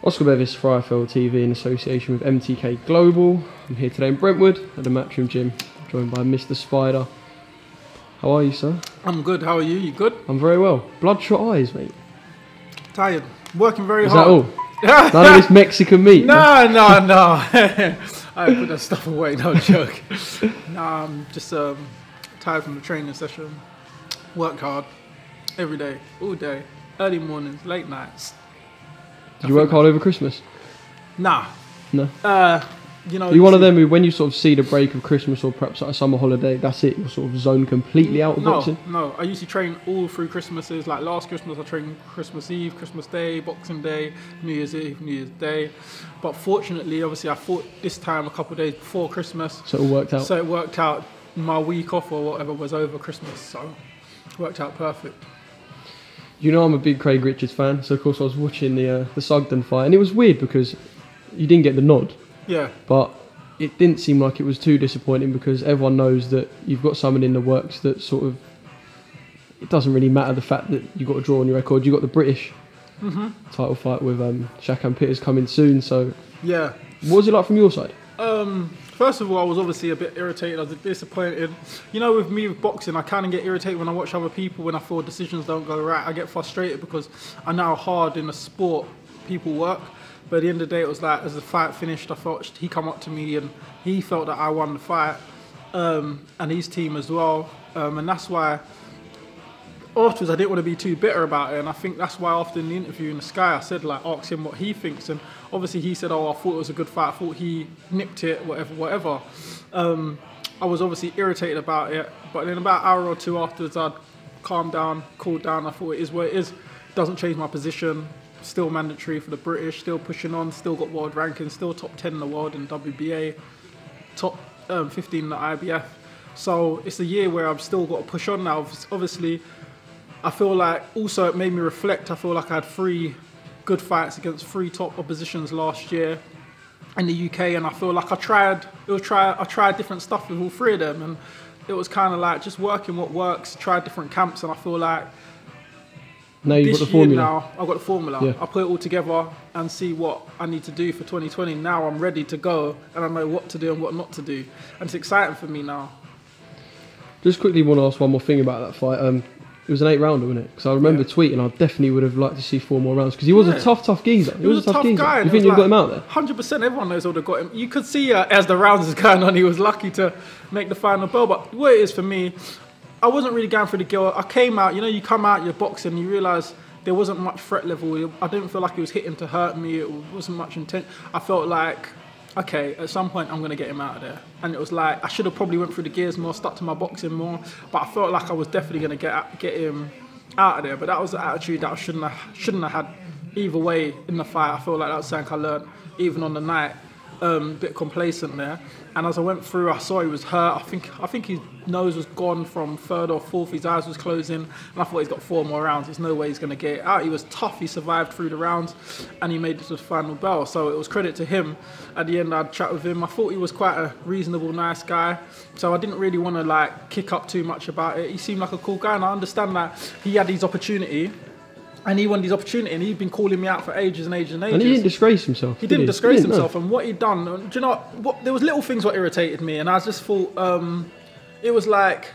Oscar Bevis for IFL TV in association with MTK Global. I'm here today in Brentwood at the Matchroom Gym, joined by Mr. Spider. How are you, sir? I'm good. How are you? You good? I'm very well. Bloodshot eyes, mate. Tired. Working very Is hard. that all? None of this Mexican meat? No. I put that stuff away. No joke. I'm just tired from the training session. Work hard every day, all day, early mornings, late nights. Did you work hard over Christmas? Nah. No. You know, Are you one of them who, when you sort of see the break of Christmas or perhaps like a summer holiday, that's it, you're sort of zoned completely out of boxing? No. I used to train all through Christmases. Like last Christmas, I trained Christmas Eve, Christmas Day, Boxing Day, New Year's Eve, New Year's Day. But fortunately, obviously, I fought this time a couple of days before Christmas. So it all worked out? So it worked out. My week off or whatever was over Christmas, so it worked out perfect. You know I'm a big Craig Richards fan, so of course I was watching the Sugden fight, and it was weird because you didn't get the nod. Yeah. But it didn't seem like it was too disappointing because everyone knows that you've got someone in the works that sort of, it doesn't really matter the fact that you've got a draw on your record. You've got the British title fight with Shakan Pitters coming soon, so yeah. What was it like from your side? First of all, I was obviously a bit irritated. I was disappointed. You know, with me with boxing, I kind of get irritated when I watch other people, when I feel decisions don't go right. I get frustrated because I know how hard in the sport people work. But at the end of the day, it was like, as the fight finished, I felt he come up to me and he felt that I won the fight, and his team as well. And that's why afterwards I didn't want to be too bitter about it. And I think that's why after the interview in the Sky, I said, like, ask him what he thinks. And obviously he said, oh, I thought it was a good fight. I thought he nipped it, whatever. I was obviously irritated about it. But then about an hour or two afterwards, I'd calmed down, cooled down. I thought it is what it is. Doesn't change my position. Still mandatory for the British, still pushing on, still got world rankings, still top 10 in the world in WBA, top 15 in the IBF. So it's a year where I've still got to push on now. Obviously, I feel like also it made me reflect. I feel like I had 3 good fights against 3 top oppositions last year in the UK, and I feel like I tried different stuff with all 3 of them, and it was kind of like just working what works, tried different camps, and I feel like now you've got the formula. Now I've got the formula. Yeah. I put it all together and see what I need to do for 2020. Now I'm ready to go and I know what to do and what not to do. And it's exciting for me now. Just quickly want to ask one more thing about that fight. It was an 8-rounder, wasn't it? Because I remember tweeting I definitely would have liked to see 4 more rounds because he was a tough geezer. He was a tough geezer. Guy. You think you got him out there? 100%. Everyone knows I would have got him. You could see as the rounds was going on, he was lucky to make the final bell. But what it is for me, I wasn't really going for the gill. I came out, you know, you come out, you're boxing, you realise there wasn't much threat level. I didn't feel like he was hitting to hurt me. It wasn't much intent. I felt like, okay, at some point I'm going to get him out of there. And it was like, I should have probably went through the gears more, stuck to my boxing more. But I felt like I was definitely going to get him out of there. But that was the attitude that I shouldn't have had either way in the fight. I feel like that was something I learned even on the night. A bit complacent there, and as I went through, I saw he was hurt. I think his nose was gone from 3rd or 4th. His eyes was closing, and I thought he's got 4 more rounds. There's no way he's going to get it out. He was tough. He survived through the rounds, and he made it to the final bell. So it was credit to him. At the end, I'd chat with him. I thought he was quite a reasonable, nice guy. So I didn't really want to like kick up too much about it. He seemed like a cool guy, and I understand that he had his opportunity. And he wanted his opportunity, and he'd been calling me out for ages and ages and ages. And he didn't disgrace himself. He didn't disgrace himself, and what he'd done, do you know what? There was little things that irritated me, and I just thought it was like,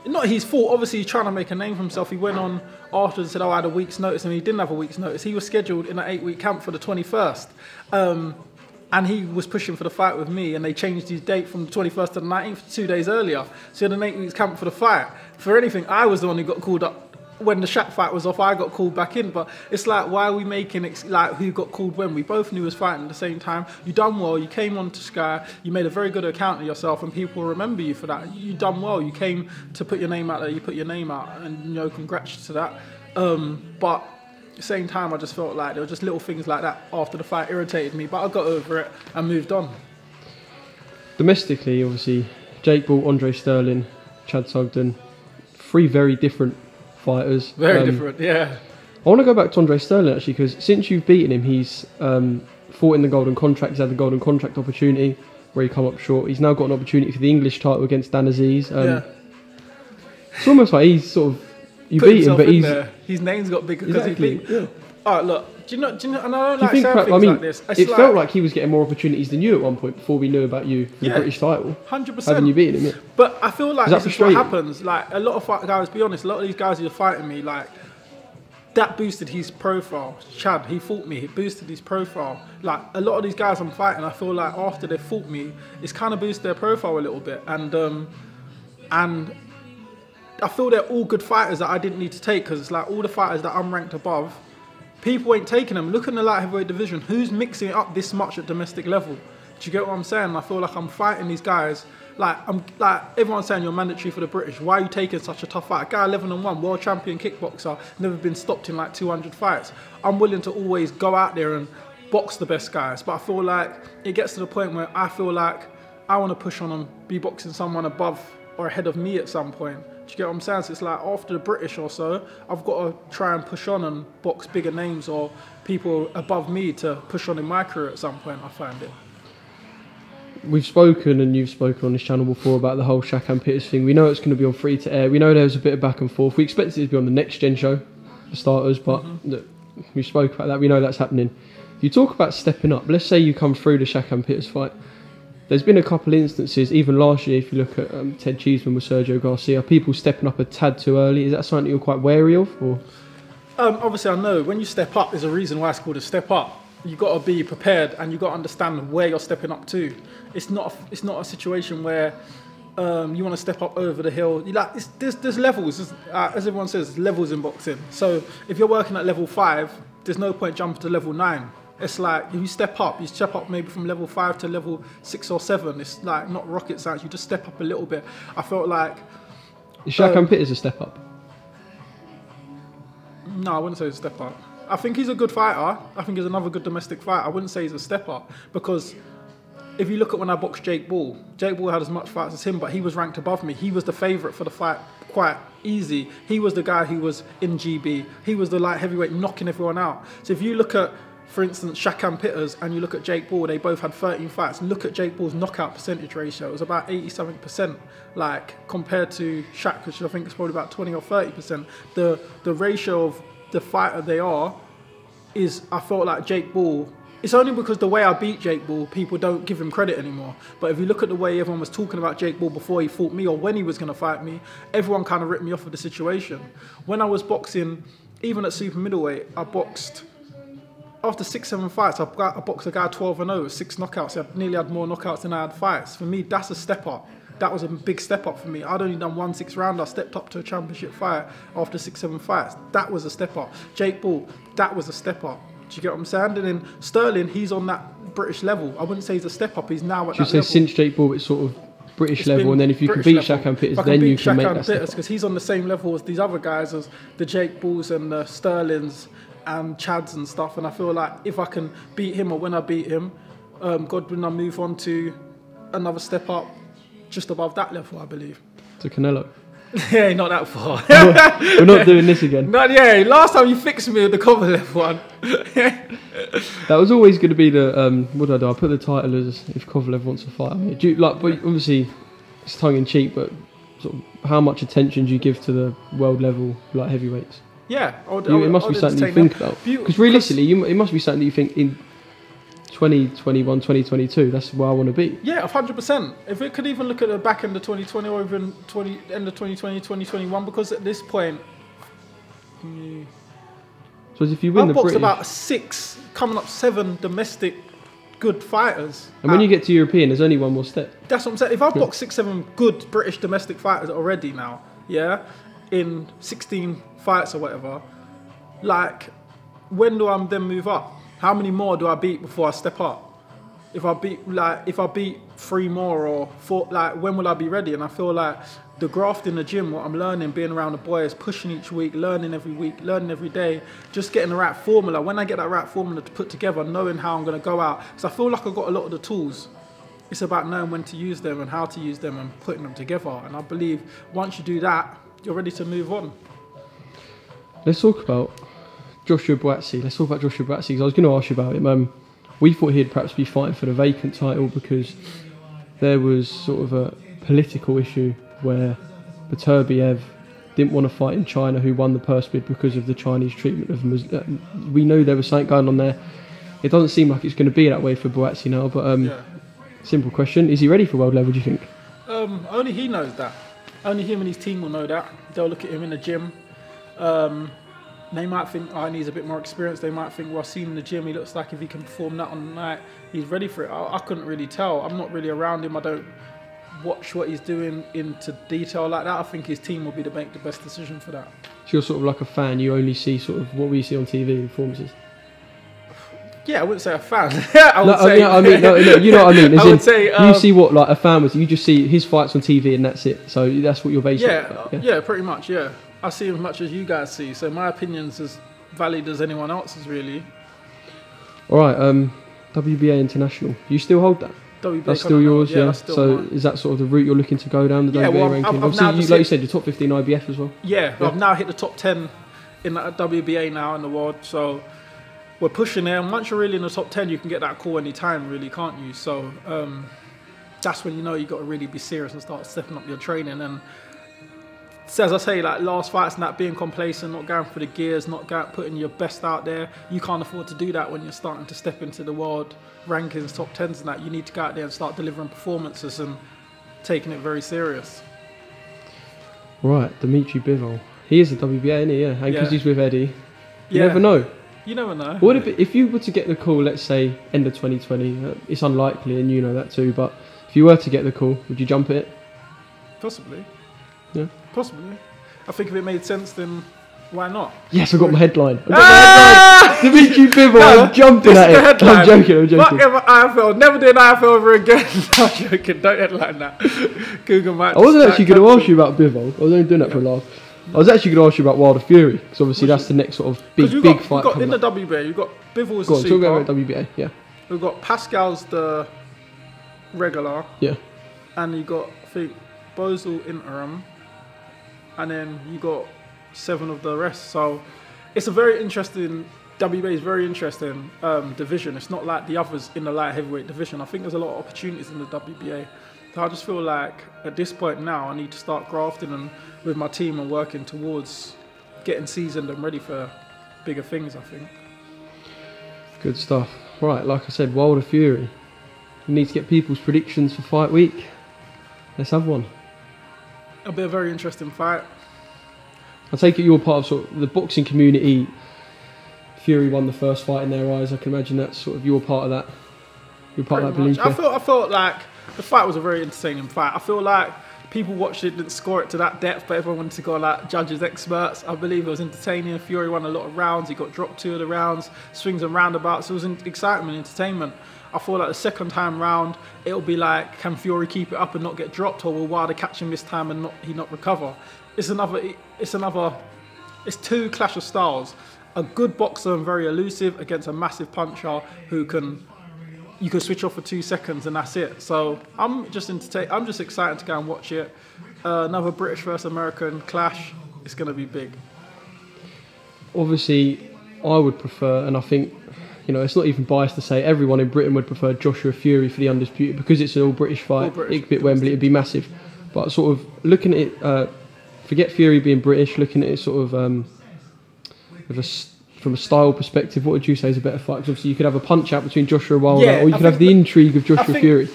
not his fault. Obviously, he's trying to make a name for himself. He went on after and said, "Oh, I had a week's notice," and he didn't have a week's notice. He was scheduled in an 8-week camp for the 21st, and he was pushing for the fight with me, and they changed his date from the 21st to the 19th, 2 days earlier. So he had an 8 weeks camp for the fight. For anything, I was the one who got called up. When the Shaq fight was off, I got called back in. But it's like, why are we making like who got called when? We both knew he was fighting at the same time. You done well. You came on to Sky. You made a very good account of yourself, and people remember you for that. You done well. You came to put your name out there. You put your name out, and you know, congrats to that. But at the same time, I just felt like there were just little things like that after the fight irritated me. But I got over it and moved on. Domestically, obviously, Jake Paul, Andre Sterling, Chad Sugden, 3 very different fighters. Very different, yeah. I want to go back to Andre Sterling actually, because since you've beaten him, he's fought in the Golden Contract. He's had the Golden Contract opportunity where he come up short. He's now got an opportunity for the English title against Dan Aziz. It's almost like he's sort of, you beat him, but his name's got bigger because he beat. Yeah. All right, look, Do you know? And I don't Do you like think saying perhaps, things I mean, like this. it felt like he was getting more opportunities than you at one point before we knew about you for the British title. 100%. Haven't you beaten him yet? But I feel like this is what frustrating? happens. Like a lot of guys, be honest, a lot of these guys who are fighting me, like that boosted his profile. Chad, he fought me. It boosted his profile. Like a lot of these guys I'm fighting, I feel like after they fought me, it's kind of boosted their profile a little bit. And I feel they're all good fighters that I didn't need to take, because it's like all the fighters that I'm ranked above, people ain't taking them. Look in the light heavyweight division. Who's mixing it up this much at domestic level? Do you get what I'm saying? I feel like I'm fighting these guys. Like everyone's saying you're mandatory for the British. Why are you taking such a tough fight? A guy 11-1, world champion kickboxer, never been stopped in like 200 fights. I'm willing to always go out there and box the best guys. But I feel like it gets to the point where I feel like I want to push on and be boxing someone above or ahead of me at some point. Do you get what I'm saying? So it's like after the British or so, I've got to try and push on and box bigger names or people above me to push on in my career at some point, I find it. We've spoken and you've spoken on this channel before about the whole Shakan Peters thing. We know it's going to be on free to air. We know there was a bit of back and forth. We expected it to be on the next gen show for starters, but look, we spoke about that. We know that's happening. You talk about stepping up. Let's say you come through the Shakan Peters fight. There's been a couple of instances, even last year, if you look at Ted Cheeseman with Sergio Garcia, people stepping up a tad too early. Is that something that you're quite wary of? Or? Obviously, I know when you step up, there's a reason why it's called a step up. You've got to be prepared and you've got to understand where you're stepping up to. It's not a situation where you want to step up over the hill. There's levels. As everyone says, there's levels in boxing. So if you're working at level 5, there's no point jumping to level 9. It's like if you step up maybe from level 5 to level 6 or 7. It's like not rocket science. You just step up a little bit. I felt like... Is Shakan Peters a step up? No, I wouldn't say he's a step up. I think he's a good fighter. I think he's another good domestic fighter. I wouldn't say he's a step up because if you look at when I boxed Jake Ball had as much fights as him, but he was ranked above me. He was the favourite for the fight quite easy. He was the guy who was in GB. He was the light heavyweight knocking everyone out. So if you look at, for instance, Shakan Peters and you look at Jake Ball, they both had 13 fights. Look at Jake Ball's knockout percentage ratio. It was about 87%, like compared to Shaq, which I think is probably about 20 or 30%. The ratio of the fighter they are is, I felt like Jake Ball, it's only because the way I beat Jake Ball, people don't give him credit anymore. But if you look at the way everyone was talking about Jake Ball before he fought me or when he was going to fight me, everyone kind of ripped me off of the situation. When I was boxing, even at super middleweight, I boxed, after 6-7 fights, I boxed a guy 12-0 with 6 knockouts. I nearly had more knockouts than I had fights. For me, that's a step up. That was a big step up for me. I'd only done 1 6-rounder. I stepped up to a championship fight after 6-7 fights. That was a step up. Jake Ball, that was a step up. Do you get what I'm saying? And then Sterling, he's on that British level. I wouldn't say he's a step up. He's now at that level. You say since Jake Ball, it's sort of British level, and then if you can beat Shakan Peters, then you can make that step up. Because he's on the same level as these other guys, as the Jake Balls and the Sterlings and Chads and stuff. And I feel like if I can beat him or when I beat him, God willing, I move on to another step up just above that level, I believe. To Canelo. Yeah, not that far. We're not doing this again. Last time you fixed me with the Kovalev one. That was always going to be the what did I do? I put the title as if Kovalev wants to fight me. But obviously it's tongue in cheek, but sort of how much attention do you give to the world level like heavyweights? Yeah, it must be something you think about. Because realistically, it must be something that you think in 2021, 2022, that's where I want to be. Yeah, 100%. If it could even look at the back end of 2020 or even end of 2020, 2021, because at this point, so if you win the British, I've boxed about 6, coming up 7 domestic good fighters. And when you get to European, there's only one more step. That's what I'm saying. If I've boxed 6-7 good British domestic fighters already now, yeah, in 16 fights or whatever, like, when do I then move up? How many more do I beat before I step up? If I beat 3 more or 4, like, when will I be ready? And I feel like the graft in the gym, what I'm learning, being around the boys, pushing each week, learning every day, just getting the right formula. When I get that right formula to put together, knowing how I'm going to go out, because I feel like I've got a lot of the tools. It's about knowing when to use them and how to use them and putting them together. And I believe once you do that, you're ready to move on. Let's talk about Joshua BLACKC. Let's talk about Joshua BLACKC, because I was going to ask you about him. We thought he'd perhaps be fighting for the vacant title because there was sort of a political issue where Beterbiev didn't want to fight in China, who won the purse bid because of the Chinese treatment of Muslims. We know there was something going on there. It doesn't seem like it's going to be that way for BLACC now, but simple question, is he ready for world level, do you think? Only he knows that. Only him and his team will know that. They'll look at him in the gym. They might think, oh, he needs a bit more experience. They might think, well, I've seen him in the gym, he looks like if he can perform that on the night, he's ready for it. I couldn't really tell. I'm not really around him. I don't watch what he's doing into detail like that. I think his team will be to make the best decision for that. So you're sort of like a fan, you only see sort of what we see on TV performances? Yeah, I wouldn't say a fan. I mean, you know what I mean. I would say you see what like a fan was. You just see his fights on TV and that's it. So that's what you're basing. Yeah, pretty much. Yeah, I see as much as you guys see. So my opinion's as valid as anyone else's, really. All right. WBA International. Do you still hold that? WBA that's still yours. Yeah. That's still mine. Is that sort of the route you're looking to go down the WBA ranking? Obviously, like you said, you're top 15 IBF as well. Yeah, I've now hit the top 10 in the WBA now in the world. So we're pushing there. And once you're really in the top 10, you can get that call anytime, really, can't you? So that's when you know you've got to really be serious and start stepping up your training. And so as I say, like last fights, not being complacent, not going for the gears, not putting your best out there. You can't afford to do that when you're starting to step into the world rankings, top 10s and that. You need to go out there and start delivering performances and taking it very serious. Right, Dimitri Bivol. He is a WBA, isn't he? Yeah, and because he's with Eddie. You never know. You never know. Would it be, if you were to get the call, let's say, end of 2020, it's unlikely and you know that too, but if you were to get the call, would you jump at it? Possibly. Yeah. Possibly. I think if it made sense, then why not? Yes, I got my headline. Dimitri Bivol, I'm jumping at it. I'm joking. Fuck IFL, never do an IFL ever again. No, I'm joking, don't headline that. Google might. I wasn't actually going to ask you about Bivol. I was only doing that for a laugh. I was actually going to ask you about Wilder Fury, because obviously that's the next sort of big fight. In the WBA, you've got Bivol's the super. Go on, talk about WBA, yeah. We've got Pascal's the regular. Yeah. And you got, I think, Bosel interim. And then you got 7 of the rest. So it's a very interesting, WBA is very interesting division. It's not like the others in the light heavyweight division. I think there's a lot of opportunities in the WBA. So I just feel like at this point now I need to start grafting and with my team and working towards getting seasoned and ready for bigger things, I think. Good stuff. Right, like I said, Wilder Fury. We need to get people's predictions for fight week. Let's have one. It'll be a very interesting fight. I take it you're part of sort of the boxing community. Fury won the first fight in their eyes. I can imagine that's sort of you're part of that. You're part of that belief. I felt like the fight was a very entertaining fight. I feel like people watched it, didn't score it to that depth, but everyone wanted to go like judges, experts. I believe it was entertaining. Fury won a lot of rounds. He got dropped 2 of the rounds, swings and roundabouts. It was excitement, entertainment. I feel like the second time round, it'll be like, can Fury keep it up and not get dropped, or will Wilder catch him this time and he not recover? It's 2 clash of styles. A good boxer and very elusive against a massive puncher who you can switch off for 2 seconds and that's it. So I'm just excited to go and watch it. Another British versus American clash. It's going to be big. Obviously, I would prefer, and I think, you know, it's not even biased to say everyone in Britain would prefer Joshua Fury for the Undisputed, because it's an all-British fight. It'd be at Wembley, it'd be massive. But sort of looking at it, forget Fury being British, looking at it sort of from a style perspective, what would you say is a better fight? Because obviously you could have a punch-out between Joshua and Wilder, or you could have the intrigue of Joshua Fury.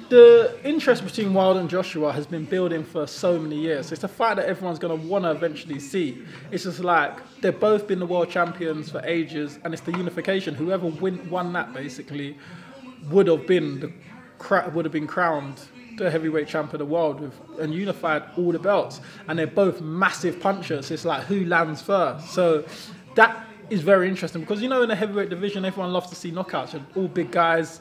The interest between Wilder and Joshua has been building for so many years. It's a fight that everyone's going to want to eventually see. It's just like, they've both been the world champions for ages, and it's the unification. Whoever won that, basically, would have been crowned the heavyweight champ of the world and unified all the belts. And they're both massive punchers. It's like, who lands first? So that is very interesting, because, you know, in the heavyweight division, everyone loves to see knockouts. You're all big guys.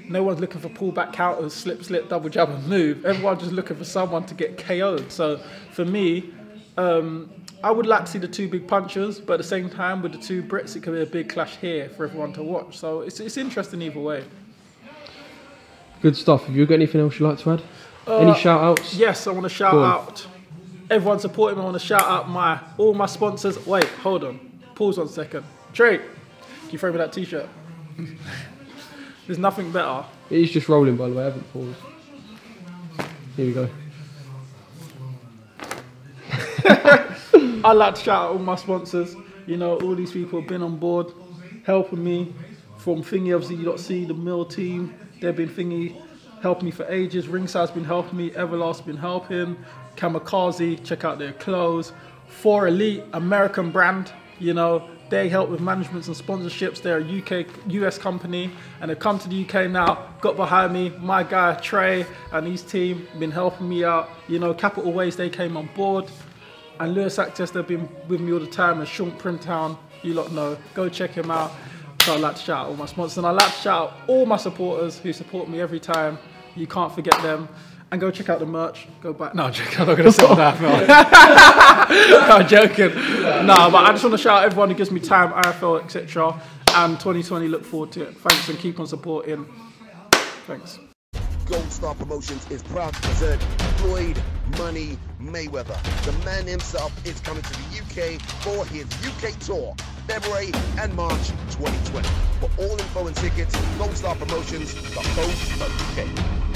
No one's looking for pullback counters, slip, double jab and move. Everyone's just looking for someone to get KO'd. So for me, I would like to see the 2 big punchers, but at the same time, with the 2 Brits, it could be a big clash here for everyone to watch. So it's interesting either way. Good stuff. Have you got anything else you'd like to add? Any shout-outs? Yes, I want to shout out everyone supporting me. I want to shout out all my sponsors. Wait, hold on. Pause 1 second. Trey, can you throw me that T-shirt? There's nothing better. It is just rolling, by the way. I haven't paused. Here we go. I'd like to shout out all my sponsors. You know, all these people have been on board, helping me. From Thingy, obviously, you.C, the Mill team, they've been helping me for ages. Ringside's been helping me. Everlast's been helping. Kamikaze, check out their clothes. 4 Elite, American brand, you know, they help with managements and sponsorships. They're a US company, and they've come to the UK now, got behind me. My guy, Trey, and his team been helping me out. You know, Capital Ways, they came on board. And Lewis Access, they've been with me all the time. And Sean Primtown, you lot know. Go check him out. So I'd like to shout out all my sponsors. And I'd like to shout out all my supporters who support me every time. You can't forget them. And go check out the merch. Go back. No, I'm joking. I'm not going to sell that. No, I'm joking. No, but I just want to shout out everyone who gives me time, IFL, etc. And 2020, look forward to it. Thanks, and keep on supporting. Thanks. Gold Star Promotions is proud to present Floyd Money Mayweather. The man himself is coming to the UK for his UK tour, February and March 2020. For all info and tickets, goldstarpromotions.co.uk.